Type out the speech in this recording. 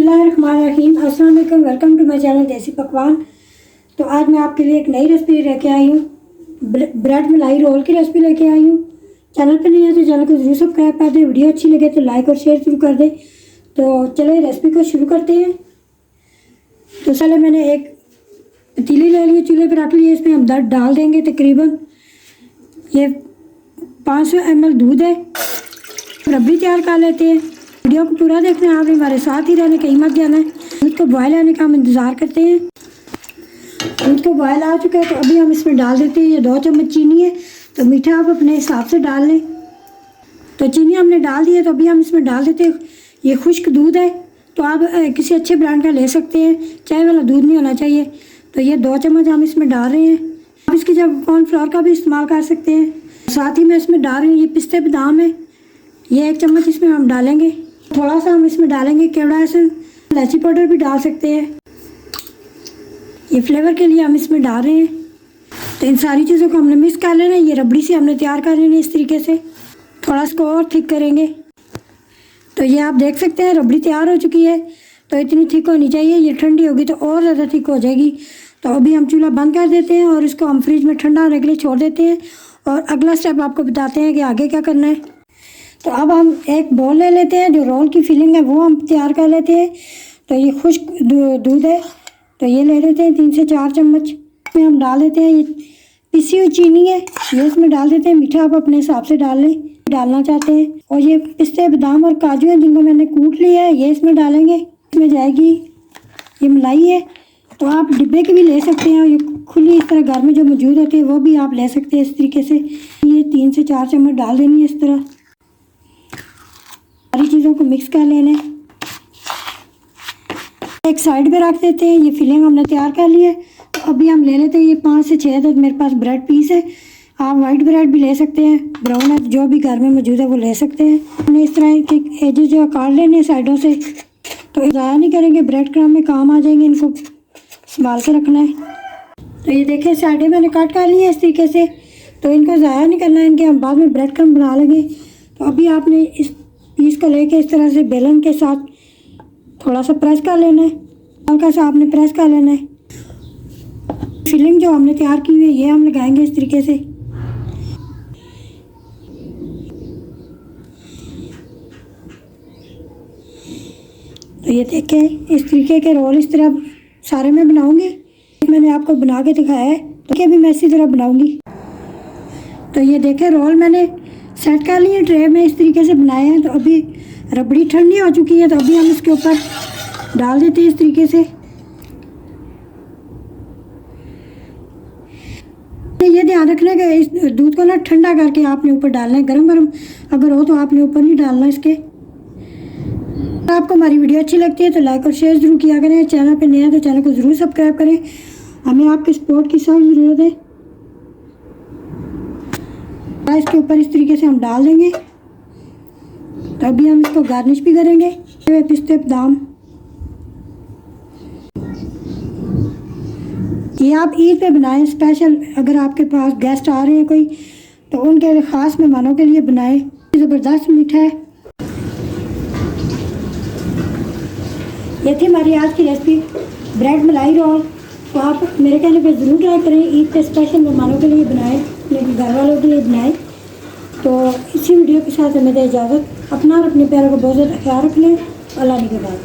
बिस्मिल्लाहिर्रहमानिर्रहीम। अस्सलाम वालेकुम, वेलकम टू माय चैनल देसी पकवान। तो आज मैं आपके लिए एक नई रेसिपी लेके आई हूँ। ब्रेड मलाई रोल की रेसिपी लेके आई हूँ। चैनल पर नहीं है तो चैनल को ज़रूर सब्सक्राइब कर दें। वीडियो अच्छी लगे तो लाइक और शेयर जरूर कर दें। तो चलिए रेसिपी को शुरू करते हैं। तो पहले मैंने एक पतीली ले ली, चूल्हे पर रख लिया। इसमें हम दर्द डाल देंगे। तकरीबन ये 500 ml दूध है। रबड़ी तैयार कर लेते हैं। वीडियो को पूरा देखना है, आपने हमारे साथ ही रहने, कहीं मत जाना है। दूध को बॉयल आने का हम इंतज़ार करते हैं। दूध को बॉयल आ चुका है तो अभी हम इसमें डाल देते हैं। ये 2 चम्मच चीनी है, तो मीठा आप अपने हिसाब से डाल लें। तो चीनी हमने डाल दी है, तो अभी हम इसमें डाल देते हैं। ये खुश्क दूध है, तो आप किसी अच्छे ब्रांड का ले सकते हैं, चाय वाला दूध नहीं होना चाहिए। तो ये 2 चम्मच हम इसमें डाल रहे हैं। आप इसकी जगह कॉर्नफ्लोर का भी इस्तेमाल कर सकते हैं। साथ ही मैं इसमें डाल रही हूँ ये पिस्ते बादाम है, ये 1 चम्मच इसमें हम डालेंगे। थोड़ा सा हम इसमें डालेंगे केवड़ा एसेंस, इलायची पाउडर भी डाल सकते हैं। ये फ्लेवर के लिए हम इसमें डाल रहे हैं। तो इन सारी चीज़ों को हमने मिक्स कर लेना है। ये रबड़ी से हमने तैयार कर लेनी है इस तरीके से। थोड़ा इसको और थिक करेंगे। तो ये आप देख सकते हैं रबड़ी तैयार हो चुकी है। तो इतनी थिक होनी चाहिए। ये ठंडी होगी तो और ज़्यादा थिक हो जाएगी। तो अभी हम चूल्हा बंद कर देते हैं और इसको हम फ्रिज में ठंडा होने के लिए छोड़ देते हैं। और अगला स्टेप आपको बताते हैं कि आगे क्या करना है। तो अब हम एक बॉल ले लेते हैं। जो रोल की फिलिंग है वो हम तैयार कर लेते हैं। तो ये खुश्क दूध है, तो ये ले लेते हैं 3 से 4 चम्मच। इसमें हम डाल देते हैं ये पिसी हुई चीनी है, ये इसमें डाल देते हैं। मीठा आप अपने हिसाब से डाल लें, डालना चाहते हैं। और ये पिस्ते बादाम और काजू हैं जिनको मैंने कूट लिया है, ये इसमें डालेंगे। इसमें जाएगी ये मलाई है, तो आप डिब्बे की भी ले सकते हैं। ये खुली इस तरह घर में जो मौजूद होती है वो भी आप ले सकते हैं इस तरीके से। ये 3 से 4 चम्मच डाल देनी है। इस तरह सारी चीज़ों को मिक्स कर लेना है। एक साइड पे रख देते हैं। ये फिलिंग हमने तैयार कर ली है। तो अभी हम ले लेते हैं ये 5 से 6 तक मेरे पास ब्रेड पीस है। आप वाइट ब्रेड भी ले सकते हैं, ब्राउन है, जो भी घर में मौजूद है वो ले सकते हैं। हमने इस तरह के एजेस जो काट लेने साइडों से, तो ज़ाया नहीं करेंगे, ब्रेड क्रम्ब में काम आ जाएंगे। इनको संभाल के रखना है। तो ये देखिए साइडें मैंने कट कर ली है इस तरीके से। तो इनको ज़ाया नहीं करना है, इनके हम बाद में ब्रेड क्रम्ब बना लेंगे। तो अभी आपने इस पीस को लेके इस तरह से बेलन के साथ थोड़ा सा प्रेस कर लेना है। हल्का सा आपने प्रेस कर लेना है। फिलिंग जो हमने तैयार की हुई है ये हम लगाएंगे इस तरीके से। तो ये देखें इस तरीके के रोल इस तरह सारे मैं बनाऊंगी। मैंने आपको बना के दिखाया है, तो ये भी मैं इसी तरह बनाऊंगी। तो ये देखें रोल मैंने सेट कर लिए ट्रे में, इस तरीके से बनाए हैं। तो अभी रबड़ी ठंडी हो चुकी है, तो अभी हम इसके ऊपर डाल देते हैं इस तरीके से। ये ध्यान रखना कि इस दूध को ना ठंडा करके आपने ऊपर डालना है। गरम गरम अगर हो तो आपने ऊपर नहीं डालना इसके। अगर आपको हमारी वीडियो अच्छी लगती है तो लाइक और शेयर ज़रूर किया करें। चैनल पे नया है तो चैनल को ज़रूर सब्सक्राइब करें। हमें आपके सपोर्ट की सख्त ज़रूरत है। इसके ऊपर इस तरीके से हम डाल देंगे। तो अभी हम इसको गार्निश भी करेंगे। पिस्ते बादाम ये आप ईद पे बनाएं स्पेशल। अगर आपके पास गेस्ट आ रहे हैं कोई, तो उनके ख़ास मेहमानों के लिए बनाएं। ज़बरदस्त मीठा है। ये थी हमारी आज की रेसिपी ब्रेड मलाई रोल। तो आप मेरे कहने पे ज़रूर ट्राई करें। ईद पे स्पेशल मेहमानों के लिए बनाएं, अपने घर वालों के लिए बनाएं। तो इसी वीडियो के साथ हमें दे इजाज़त। अपना और अपने प्यारों को बहुत ज़्यादा ख्याल रख लें। अल्लाह निगहबान।